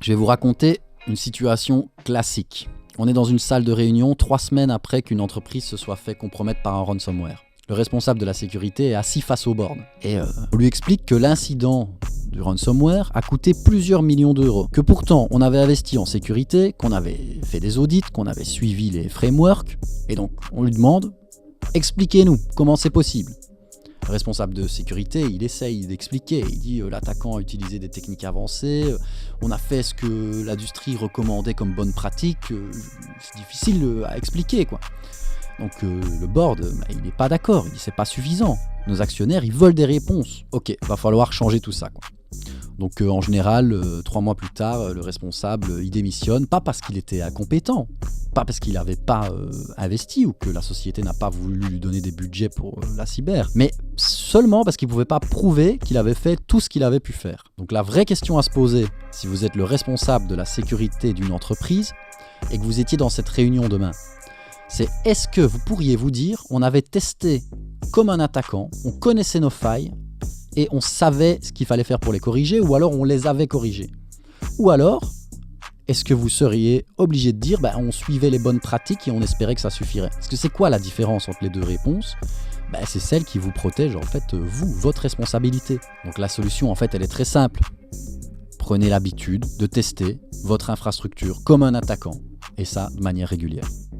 Je vais vous raconter une situation classique. On est dans une salle de réunion 3 semaines après qu'une entreprise se soit fait compromettre par un ransomware. Le responsable de la sécurité est assis face au board et on lui explique que l'incident du ransomware a coûté plusieurs millions d'euros, que pourtant on avait investi en sécurité, qu'on avait fait des audits, qu'on avait suivi les frameworks, et donc on lui demande « Expliquez-nous comment c'est possible ?» Le responsable de sécurité, il essaye d'expliquer, il dit l'attaquant a utilisé des techniques avancées, on a fait ce que l'industrie recommandait comme bonne pratique, c'est difficile à expliquer quoi. Donc le board, il n'est pas d'accord, il dit c'est pas suffisant. Nos actionnaires, ils veulent des réponses. Ok, va falloir changer tout ça quoi. Donc en général, 3 mois plus tard, le responsable, il démissionne, pas parce qu'il était incompétent, pas parce qu'il n'avait pas investi ou que la société n'a pas voulu lui donner des budgets pour la cyber, mais seulement parce qu'il ne pouvait pas prouver qu'il avait fait tout ce qu'il avait pu faire. Donc la vraie question à se poser, si vous êtes le responsable de la sécurité d'une entreprise et que vous étiez dans cette réunion demain, c'est est-ce que vous pourriez vous dire on avait testé comme un attaquant, on connaissait nos failles et on savait ce qu'il fallait faire pour les corriger, ou alors on les avait corrigées. Ou alors, est-ce que vous seriez obligé de dire on suivait les bonnes pratiques et on espérait que ça suffirait? Parce que c'est quoi la différence entre les deux réponses? C'est celle qui vous protège en fait, vous, votre responsabilité. Donc la solution en fait elle est très simple. Prenez l'habitude de tester votre infrastructure comme un attaquant, et ça de manière régulière.